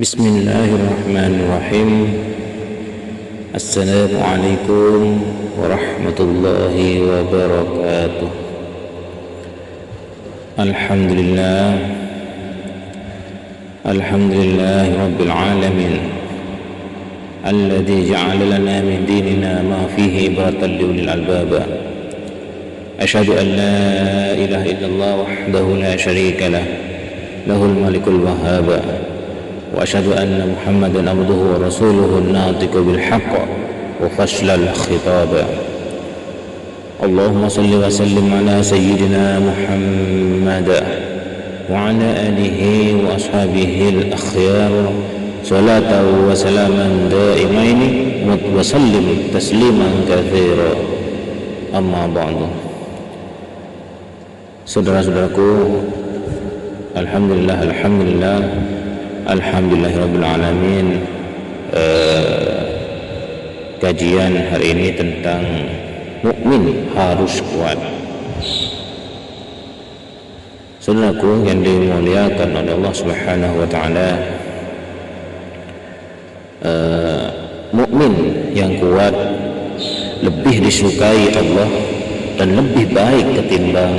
Bismillahirrahmanirrahim. Assalamualaikum warahmatullahi wabarakatuh. Alhamdulillah rabbil alamin, alladzi ja'ala lana min dinina ma fihi ibratan liulil albab. Asyhadu an la ilaha illallah wahdahu la syarika lah, lahul malikul wahhab. وأشهد أن محمدا عبده ورسوله الناطق بالحق وفصل الخطاب. اللهم صل وسلم على سيدنا محمد وعلى آله وأصحابه الأخيار صلاة وسلاما دائمين وسلم تسليما كثيرا. أما بعد. Saudara-saudaraku, Alhamdulillahirabbil alamin. Kajian hari ini tentang mukmin harus kuat. Saudaraku yang dimuliakan oleh Allah Subhanahu wa taala, mukmin yang kuat lebih disukai Allah dan lebih baik ketimbang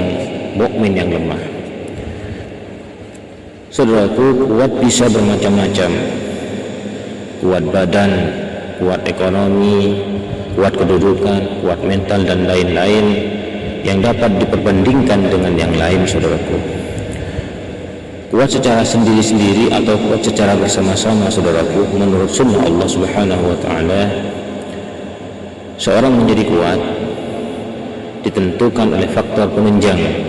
mukmin yang lemah. Saudaraku, kuat bisa bermacam-macam. Kuat badan, kuat ekonomi, kuat kedudukan, kuat mental dan lain-lain yang dapat diperbandingkan dengan yang lain, saudaraku. Kuat secara sendiri-sendiri atau kuat secara bersama-sama, saudaraku, menurut sunnah Allah Subhanahu wa taala, seorang menjadi kuat ditentukan oleh faktor penunjang.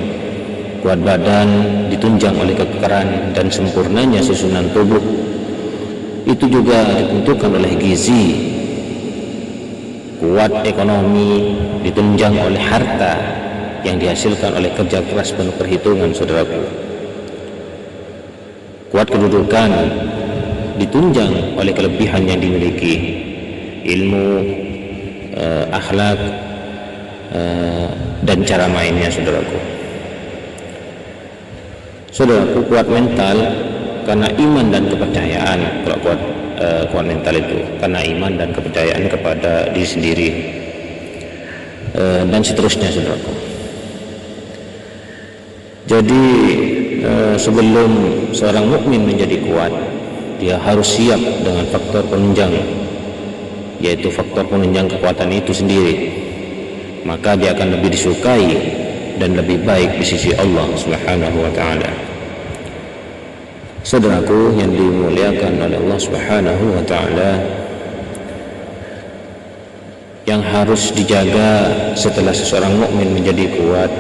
Kuat badan ditunjang oleh kekeran dan sempurnanya susunan tubuh. Itu juga ditentukan oleh gizi. Kuat ekonomi ditunjang oleh harta yang dihasilkan oleh kerja keras penuh perhitungan, saudaraku. Kuat kedudukan ditunjang oleh kelebihan yang dimiliki, ilmu, akhlak, dan cara mainnya, saudaraku. Saudaraku, kuat mental karena iman dan kepercayaan. Kalau kuat mental itu karena iman dan kepercayaan kepada diri sendiri, dan seterusnya, saudaraku. Jadi sebelum seorang mukmin menjadi kuat, dia harus siap dengan faktor penunjang, yaitu faktor penunjang kekuatan itu sendiri. Maka dia akan lebih disukai dan lebih baik di sisi Allah Subhanahu wa taala. Saudaraku yang dimuliakan oleh Allah Subhanahu wa taala, yang harus dijaga setelah seseorang mukmin menjadi kuat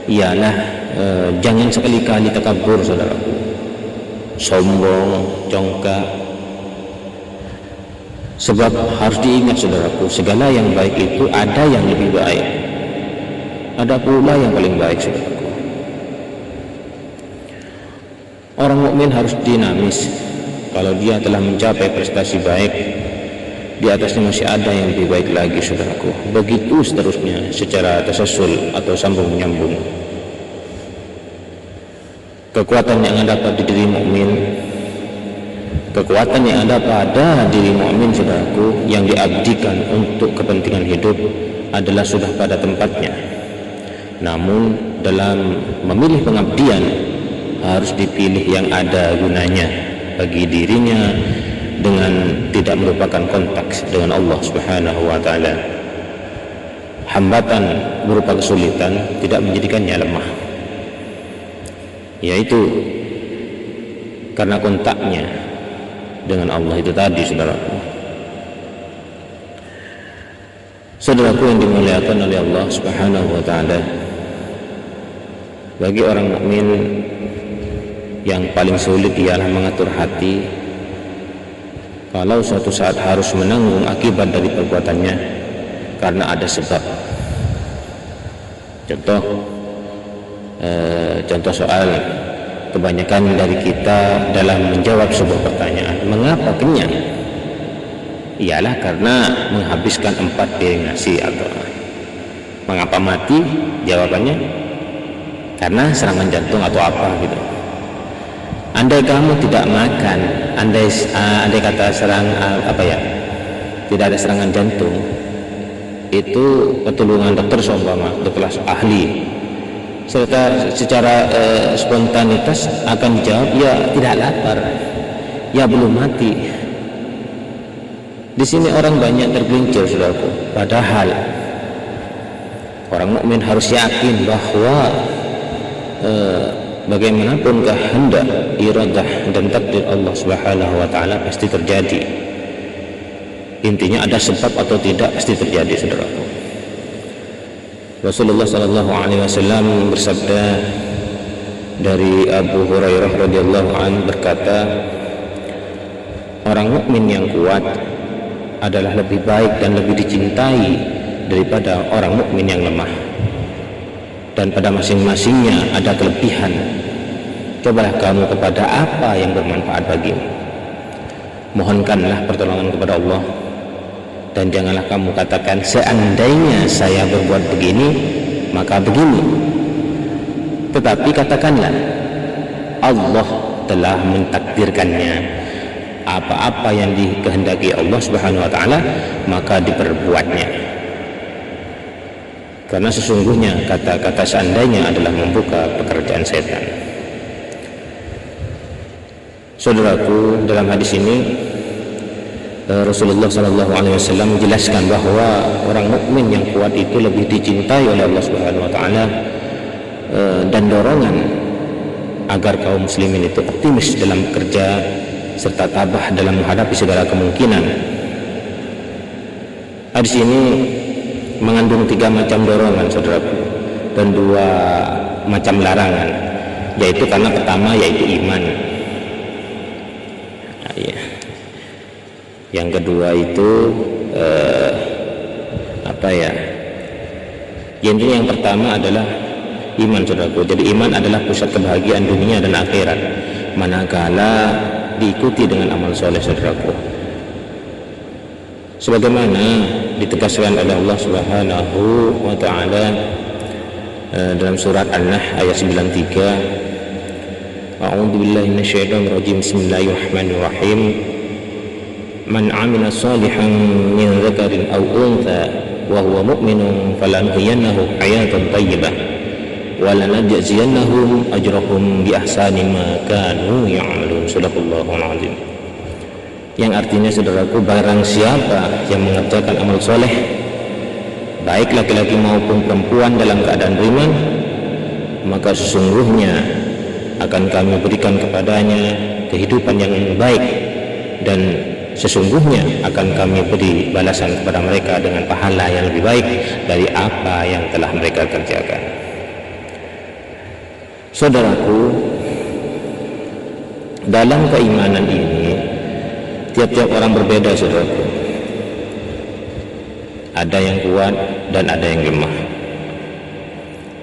ialah jangan sekali-kali takabur, saudaraku. Sombong, congkak. Sebab harus diingat, saudaraku, segala yang baik itu ada yang lebih baik, ada pula yang paling baik, saudaraku. Orang mukmin harus dinamis. Kalau dia telah mencapai prestasi baik, di atasnya masih ada yang lebih baik lagi, saudaraku. Begitu seterusnya secara tasalsul atau sambung menyambung. Kekuatan yang ada pada diri mukmin, kekuatan yang ada pada diri mukmin, saudaraku, yang diabdikan untuk kepentingan hidup adalah sudah pada tempatnya. Namun dalam memilih pengabdian harus dipilih yang ada gunanya bagi dirinya dengan tidak merupakan kontak dengan Allah Subhanahu wa taala. Hambatan berupa kesulitan tidak menjadikannya lemah, yaitu karena kontaknya dengan Allah itu tadi, saudaraku. Saudaraku yang dimuliakan oleh Allah Subhanahu wa taala, bagi orang mukmin yang paling sulit ialah mengatur hati kalau suatu saat harus menanggung akibat dari perbuatannya karena ada sebab. Contoh soal kebanyakan dari kita dalam menjawab sebuah pertanyaan, mengapa kenyang? Ialah karena menghabiskan 4 piring nasi. Atau mengapa mati? Jawabannya karena serangan jantung atau apa gitu. Andai kamu tidak makan, andai kata tidak ada serangan jantung, itu pertolongan dokter seumpama dokter ahli, serta secara spontanitas akan dijawab, ya tidak lapar, ya belum mati. Di sini orang banyak tergelincir, saudaraku. Padahal orang mukmin harus yakin bahwa bagaimanapun kehendak, iradah dan takdir Allah Subhanahu wa taala pasti terjadi. Intinya ada sebab atau tidak pasti terjadi, saudaraku. Rasulullah sallallahu alaihi wasallam bersabda dari Abu Hurairah radhiyallahu anhu berkata, orang mukmin yang kuat adalah lebih baik dan lebih dicintai daripada orang mukmin yang lemah. Dan pada masing-masingnya ada kelebihan. Cobalah kamu kepada apa yang bermanfaat bagimu. Mohonkanlah pertolongan kepada Allah, dan janganlah kamu katakan seandainya saya berbuat begini maka begini. Tetapi katakanlah Allah telah mentakdirkannya, apa-apa yang dikehendaki Allah Subhanahu wa taala maka diperbuatnya. Karena sesungguhnya kata-kata seandainya adalah membuka pekerjaan setan. Saudaraku, dalam hadis ini Rasulullah SAW menjelaskan bahwa orang mukmin yang kuat itu lebih dicintai oleh Allah Subhanahu wa taala, dan dorongan agar kaum muslimin itu optimis dalam bekerja serta tabah dalam menghadapi segala kemungkinan. Hadis ini mengandung 3 macam dorongan, saudaraku, dan 2 macam larangan, yaitu karena pertama yaitu iman. Yang kedua itu intinya yang pertama adalah iman, saudaraku. Jadi iman adalah pusat kebahagiaan dunia dan akhirat, manakala diikuti dengan amal soleh, saudaraku. Sebagaimana ditegaskan oleh Allah Subhanahu wa taala dalam surat An-Nahl ayat 93, A'udzu billahi minasyaitonir rajim. Bismillahirrahmanirrahim. Man 'amila shalihan min dzakarin aw untha wa huwa mu'minun falanuhyiyannahu hayatan thayyibah wa lanajziyannahum ajrahum bi ahsani ma kanu ya'malun. Shadaqallahul 'azim. Yang artinya, saudaraku, barang siapa yang mengerjakan amal soleh, baik laki-laki maupun perempuan dalam keadaan beriman, maka sesungguhnya akan kami berikan kepadanya kehidupan yang baik, dan sesungguhnya akan kami beri balasan kepada mereka dengan pahala yang lebih baik dari apa yang telah mereka kerjakan. Saudaraku, dalam keimanan ini tiap-tiap orang berbeda, saudaraku. Ada yang kuat dan ada yang lemah.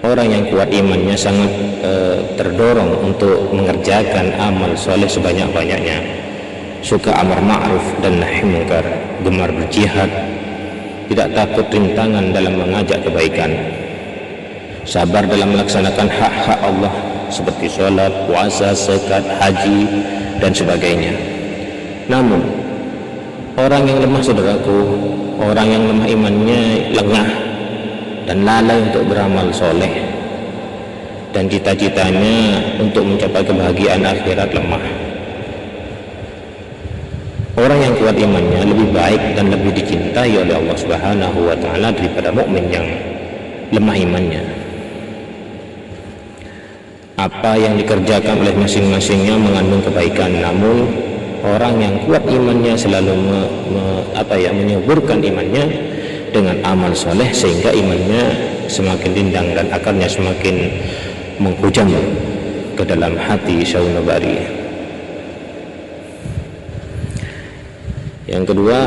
Orang yang kuat imannya sangat terdorong untuk mengerjakan amal soleh sebanyak-banyaknya, suka amar ma'ruf dan nahi munkar, gemar berjihad, tidak takut rintangan dalam mengajak kebaikan, sabar dalam melaksanakan hak-hak Allah seperti sholat, puasa, zakat, haji dan sebagainya. Namun orang yang lemah, saudaraku, orang yang lemah imannya lengah dan lalai untuk beramal soleh, dan cita-citanya untuk mencapai kebahagiaan akhirat lemah. Orang yang kuat imannya lebih baik dan lebih dicintai oleh Allah Subhanahu wa taala daripada mukmin yang lemah imannya. Apa yang dikerjakan oleh masing-masingnya mengandung kebaikan, namun orang yang kuat imannya selalu menyuburkan imannya dengan amal soleh, sehingga imannya semakin rindang dan akarnya semakin menghujam ke dalam hati saunabari. Yang kedua,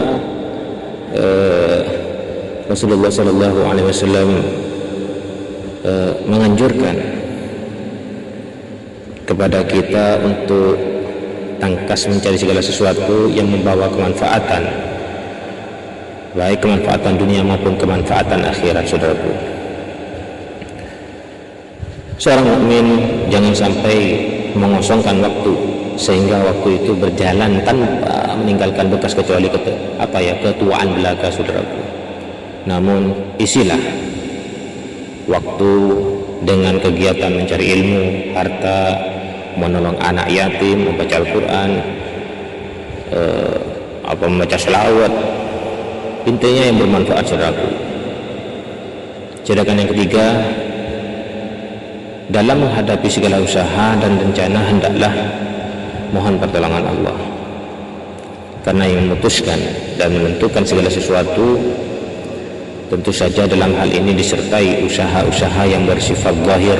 Rasulullah SAW menganjurkan kepada kita untuk tangkas mencari segala sesuatu yang membawa kemanfaatan, baik kemanfaatan dunia maupun kemanfaatan akhirat, saudaraku. Seorang mukmin jangan sampai mengosongkan waktu sehingga waktu itu berjalan tanpa meninggalkan bekas kecuali ketuaan belaka, saudaraku. Namun isilah waktu dengan kegiatan mencari ilmu, harta, menolong anak yatim, membaca Al-Quran, membaca selawat, intinya yang bermanfaat, saudaraku. Sedangkan yang ketiga, dalam menghadapi segala usaha dan rencana hendaklah mohon pertolongan Allah, karena yang memutuskan dan menentukan segala sesuatu tentu saja dalam hal ini disertai usaha-usaha yang bersifat zahir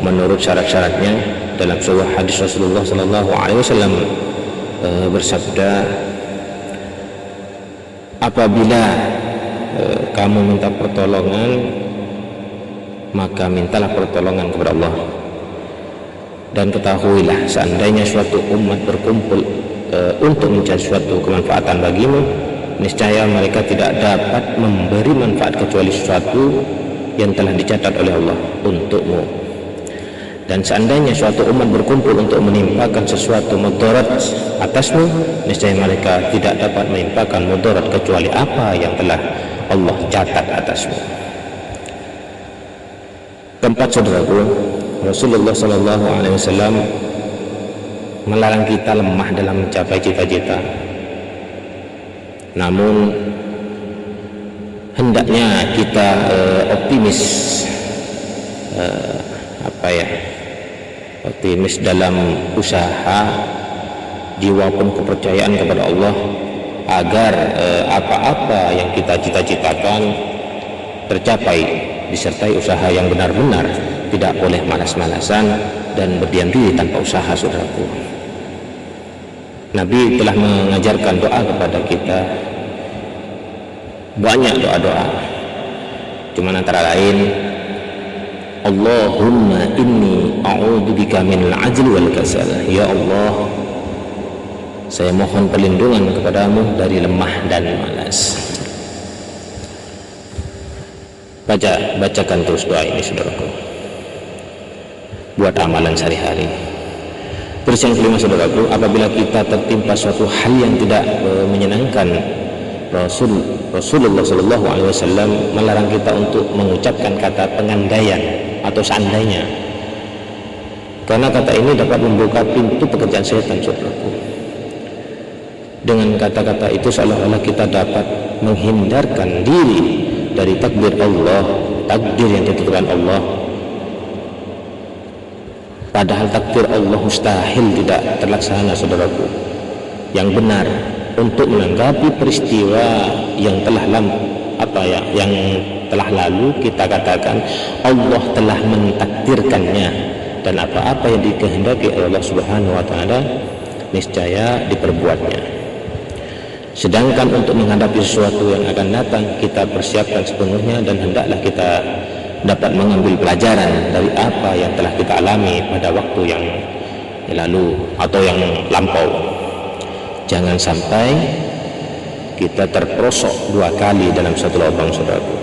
menurut syarat-syaratnya. Dalam sebuah hadis Rasulullah SAW bersabda, apabila kamu minta pertolongan, maka mintalah pertolongan kepada Allah. Dan ketahuilah, seandainya suatu umat berkumpul untuk mencari suatu kemanfaatan bagimu, niscaya mereka tidak dapat memberi manfaat kecuali sesuatu yang telah dicatat oleh Allah untukmu. Dan seandainya suatu umat berkumpul untuk menimpakan sesuatu mudarat atasmu, niscaya mereka tidak dapat menimpakan mudarat kecuali apa yang telah Allah catat atasmu. Keempat, saudaraku, Rasulullah SAW melarang kita lemah dalam mencapai cita-cita. Namun hendaknya kita optimis, optimis dalam usaha, jiwa pun kepercayaan kepada Allah, agar apa-apa yang kita cita-citakan tercapai, disertai usaha yang benar-benar, tidak boleh malas-malasan dan berdiam diri tanpa usaha, saudaraku. Nabi telah mengajarkan doa kepada kita, banyak doa-doa, cuma antara lain, Allahumma inni a'udzubika minal ajli wal kasal. Ya Allah, saya mohon perlindungan kepadamu dari lemah dan malas. Bacakan terus doa ini, saudaraku, buat amalan sehari-hari. Terus yang kelima, saudaraku, apabila kita tertimpa suatu hal yang tidak menyenangkan, Rasulullah SAW melarang kita untuk mengucapkan kata pengandaian atau seandainya, karena kata ini dapat membuka pintu pekerjaan setan, saudaraku. Dengan kata-kata itu seolah-olah kita dapat menghindarkan diri dari takdir Allah, takdir yang ditentukan Allah, padahal takdir Allah mustahil tidak terlaksana, saudaraku. Yang benar untuk menanggapi peristiwa yang telah lalu, kita katakan Allah telah mentakdirkannya, dan apa-apa yang dikehendaki Allah Subhanahu wa taala niscaya diperbuatnya. Sedangkan untuk menghadapi sesuatu yang akan datang, kita persiapkan sepenuhnya, dan hendaklah kita dapat mengambil pelajaran dari apa yang telah kita alami pada waktu yang lalu atau yang lampau. Jangan sampai kita terperosok dua kali dalam satu lubang, saudaraku.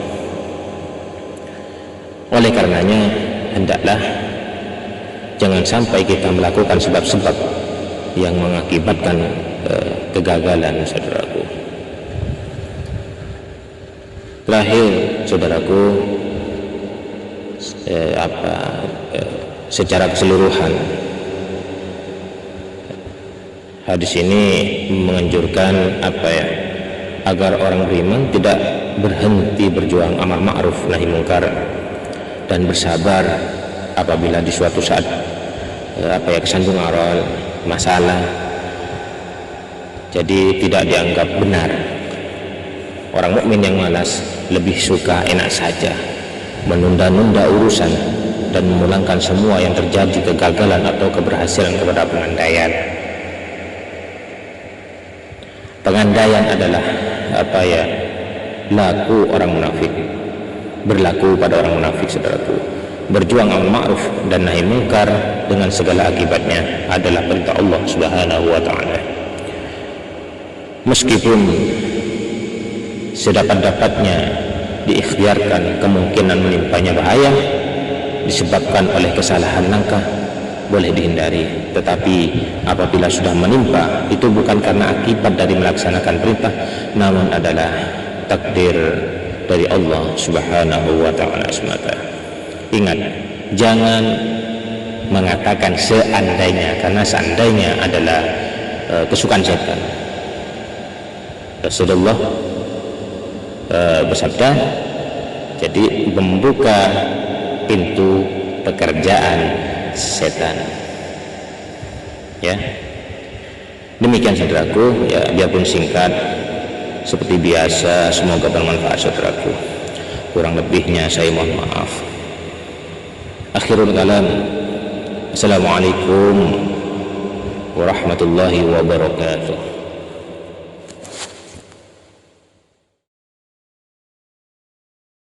Oleh karenanya, hendaklah jangan sampai kita melakukan sebab-sebab yang mengakibatkan kegagalan, saudaraku. Terakhir, saudaraku, secara keseluruhan hadis ini menganjurkan agar orang beriman tidak berhenti berjuang amar ma'ruf nahi mungkar, dan bersabar apabila di suatu saat kesandung awal masalah. Jadi tidak dianggap benar. Orang mukmin yang malas lebih suka enak saja, menunda-nunda urusan dan memulangkan semua yang terjadi kegagalan atau keberhasilan kepada pengandaian. Pengandaian adalah laku orang munafik, berlaku pada orang munafik, saudaraku. Berjuang amar ma'ruf dan nahi mungkar dengan segala akibatnya adalah perintah Allah Subhanahu wa taala. Meskipun sedapat-dapatnya diikhtiarkan kemungkinan menimpanya bahaya disebabkan oleh kesalahan langkah, boleh dihindari. Tetapi apabila sudah menimpa, itu bukan karena akibat dari melaksanakan perintah, namun adalah takdir dari Allah Subhanahu wa ta'ala semata. Ingat, jangan mengatakan seandainya, karena seandainya adalah kesukaan setan. Rasulullah bersabda, jadi membuka pintu pekerjaan setan. Ya, demikian saudaraku. Ya, biarpun singkat seperti biasa, semoga bermanfaat saudaraku. Kurang lebihnya saya mohon maaf. Akhirul kalam, assalamualaikum warahmatullahi wabarakatuh.